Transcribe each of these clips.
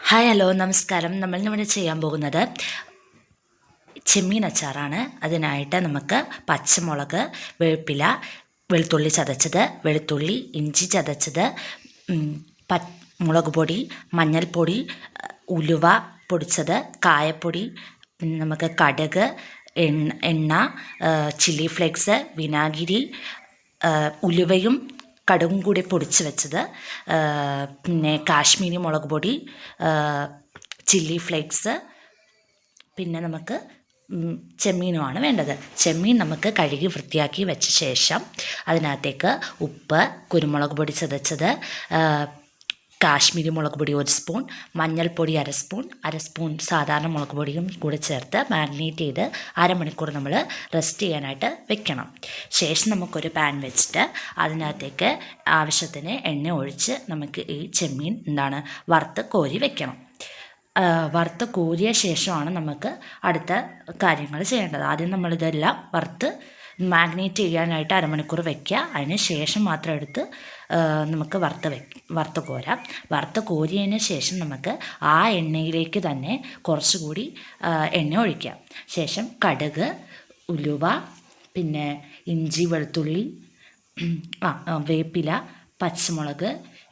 Hi hello നമസ്കാരം. നമ്മൾ ഇവിടെ ചെയ്യാൻ പോകുന്നത് ചെമ്മീൻ അച്ചാറാണ്. അതിനായിട്ട് നമുക്ക് പച്ചമുളക്, വേപ്പില, വെളുത്തുള്ളി ചതച്ചത്, വെളുത്തുള്ളി, ഇഞ്ചി ചതച്ചത്, മുളക് പൊടി, മഞ്ഞൾപ്പൊടി, ഉലുവ പൊടിച്ചത്, കായപ്പൊടി, നമുക്ക് കടുക്, എണ്ണ, ചില്ലി ഫ്ലേക്സ്, വിനാഗിരി, ഉലുവയും കടുകും കൂടി പൊടിച്ച് വെച്ചത്, പിന്നെ കാശ്മീരി മുളക് പൊടി, ചില്ലി ഫ്ലേക്സ്, പിന്നെ നമുക്ക് ചെമ്മീനുമാണ് വേണ്ടത്. ചെമ്മീൻ നമുക്ക് കഴുകി വൃത്തിയാക്കി വെച്ച ശേഷം അതിനകത്തേക്ക് ഉപ്പ്, കുരുമുളക് പൊടി ചതച്ചത്, കാശ്മീരി മുളക് പൊടി 1 സ്പൂൺ, മഞ്ഞൾപ്പൊടി അര സ്പൂൺ സാധാരണ മുളക് പൊടിയും കൂടി ചേർത്ത് മാരിനേറ്റ് ചെയ്ത് അരമണിക്കൂർ നമ്മൾ റെസ്റ്റ് ചെയ്യാനായിട്ട് വെക്കണം. ശേഷം നമുക്കൊരു പാൻ വെച്ചിട്ട് അതിനകത്തേക്ക് ആവശ്യത്തിന് എണ്ണ ഒഴിച്ച് നമുക്ക് ഈ ചെമ്മീൻ വറുത്ത് കോരി വെക്കണം. വറുത്ത് കോരിയ ശേഷമാണ് നമുക്ക് അടുത്ത കാര്യങ്ങൾ ചെയ്യേണ്ടത്. ആദ്യം നമ്മളിതെല്ലാം വറുത്ത് മാഗ്നേറ്റ് ചെയ്യാനായിട്ട് അരമണിക്കൂർ വയ്ക്കുക. അതിന് ശേഷം മാത്രം എടുത്ത് നമുക്ക് വറുത്ത് കോരാം. വറുത്ത് കോരിയതിന് ശേഷം നമുക്ക് ആ എണ്ണയിലേക്ക് തന്നെ കുറച്ചുകൂടി എണ്ണ ഒഴിക്കാം. ശേഷം കടുക്, ഉലുവ, പിന്നെ ഇഞ്ചി, വെളുത്തുള്ളി, വേപ്പില, പച്ചമുളക്,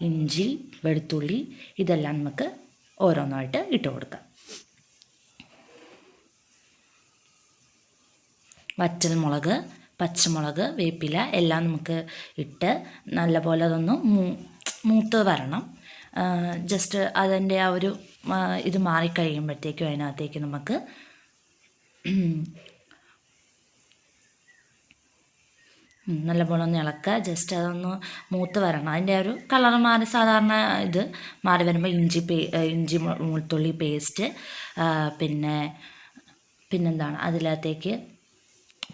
ഇഞ്ചി, വെളുത്തുള്ളി, ഇതെല്ലാം നമുക്ക് ഓരോന്നായിട്ട് ഇട്ട് കൊടുക്കാം. വറ്റൽമുളക്, പച്ചമുളക്, വേപ്പില എല്ലാം നമുക്ക് ഇട്ട് നല്ലപോലെ അതൊന്ന് മൂത്ത് വരണം. ജസ്റ്റ് അതിൻ്റെ ആ ഒരു ഇത് മാറിക്കഴിയുമ്പോഴത്തേക്കും അതിനകത്തേക്ക് നമുക്ക് നല്ലപോലെ ഒന്ന് ഇളക്കുക. ജസ്റ്റ് അതൊന്ന് മൂത്ത് വരണം. അതിൻ്റെ ഒരു കളർ മാറി സാധാരണ ഇത് മാറി വരുമ്പോൾ ഇഞ്ചി വെളുത്തുള്ളി പേസ്റ്റ്, പിന്നെന്താണ് അതിനകത്തേക്ക്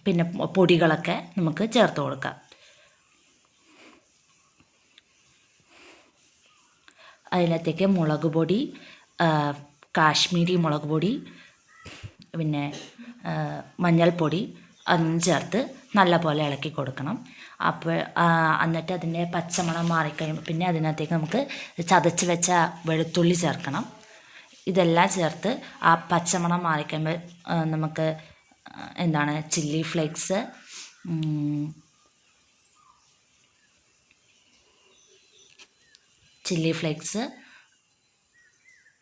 പിന്നെ പൊടികളൊക്കെ നമുക്ക് ചേർത്ത് കൊടുക്കാം. അതിനകത്തേക്ക് മുളക് പൊടി, കാശ്മീരി മുളക് പൊടി, പിന്നെ മഞ്ഞൾപ്പൊടി അതൊന്നും ചേർത്ത് നല്ലപോലെ ഇളക്കി കൊടുക്കണം. അപ്പോൾ എന്നിട്ട് അതിൻ്റെ പച്ചമണം മാറിക്കഴിയുമ്പോൾ പിന്നെ അതിനകത്തേക്ക് നമുക്ക് ചതച്ച് വെച്ച വെളുത്തുള്ളി ചേർക്കണം. ഇതെല്ലാം ചേർത്ത് ആ പച്ചമണം മാറിക്കഴിയുമ്പോൾ നമുക്ക് ചില്ലി ഫ്ലേക്സ്,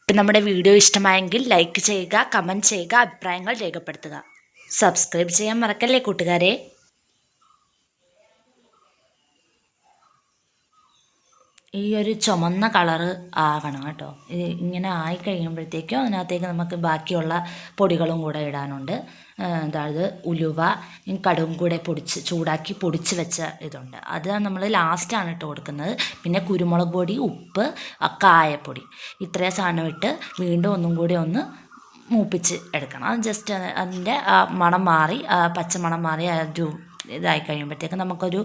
നമ്മുടെ വീഡിയോ ഇഷ്ടമായെങ്കിൽ ലൈക്ക് ചെയ്യുക, കമൻറ്റ് ചെയ്യുക, അഭിപ്രായങ്ങൾ രേഖപ്പെടുത്തുക. സബ്സ്ക്രൈബ് ചെയ്യാൻ മറക്കല്ലേ കൂട്ടുകാരെ. ഈ ഒരു ചുമന്ന കളറ് ആകണം കേട്ടോ. ഇങ്ങനെ ആയി കഴിയുമ്പോഴത്തേക്കും അതിനകത്തേക്ക് നമുക്ക് ബാക്കിയുള്ള പൊടികളും കൂടെ ഇടാനുണ്ട്. അതായത് ഉലുവ, കടുകും കൂടെ ചൂടാക്കി പൊടിച്ച് വെച്ച ഇതുണ്ട്. അത് നമ്മൾ ലാസ്റ്റാണ് ഇട്ട് കൊടുക്കുന്നത്. പിന്നെ കുരുമുളക് പൊടി, ഉപ്പ്, കായപ്പൊടി, ഇത്രയും സാധനം ഇട്ട് വീണ്ടും ഒന്നും കൂടി ഒന്ന് മൂപ്പിച്ച് എടുക്കണം. അത് ജസ്റ്റ് അതിൻ്റെ മണം മാറി, പച്ചമണം മാറി ഒരു ഇതായി കഴിയുമ്പോഴത്തേക്ക് നമുക്കൊരു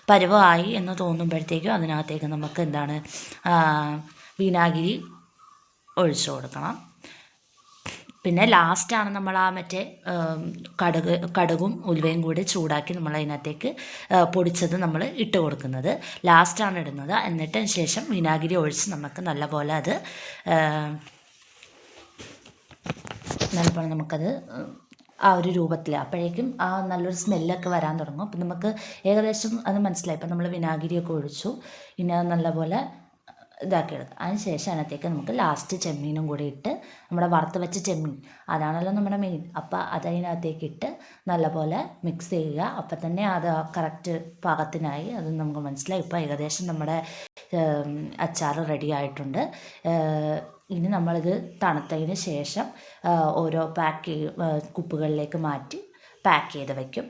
പരുവമായി എന്ന് തോന്നുമ്പോഴത്തേക്കും അതിനകത്തേക്ക് നമുക്ക് വിനാഗിരി ഒഴിച്ചു കൊടുക്കണം. പിന്നെ ലാസ്റ്റാണ് നമ്മൾ മറ്റേ കടുകും ഉലുവയും കൂടി ചൂടാക്കി നമ്മൾ അതിനകത്തേക്ക് പൊടിച്ചത് നമ്മൾ ഇട്ട് കൊടുക്കുന്നത്. ലാസ്റ്റാണ് ഇടുന്നത്. എന്നിട്ട് ശേഷം വിനാഗിരി ഒഴിച്ച് നമുക്ക് നല്ലപോലെ നമുക്കത് ആ ഒരു രൂപത്തിൽ, അപ്പോഴേക്കും ആ നല്ലൊരു സ്മെല്ലൊക്കെ വരാൻ തുടങ്ങും. അപ്പം നമുക്ക് ഏകദേശം അത് മനസ്സിലായി. ഇപ്പം നമ്മൾ വിനാഗിരിയൊക്കെ ഒഴിച്ചു. ഇനി അത് നല്ലപോലെ ഇതാക്കി എടുക്കുക. അതിന് ശേഷം അതിനകത്തേക്ക് നമുക്ക് ലാസ്റ്റ് ചെമ്മീനും കൂടി ഇട്ട്, നമ്മുടെ വറുത്ത് വെച്ച ചെമ്മീൻ അതാണല്ലോ നമ്മുടെ മെയിൻ. അപ്പം അതിനകത്തേക്ക് ഇട്ട് നല്ലപോലെ മിക്സ് ചെയ്യുക. അപ്പം തന്നെ അത് കറക്റ്റ് പാകത്തിനായി അത് നമുക്ക് മനസ്സിലായി. ഇപ്പോൾ ഏകദേശം നമ്മുടെ അച്ചാർ റെഡി ആയിട്ടുണ്ട്. ഇനി നമ്മളിത് തണുത്തതിന് ശേഷം ഓരോ കുപ്പികളിലേക്ക് മാറ്റി പാക്ക് ചെയ്ത് വയ്ക്കും.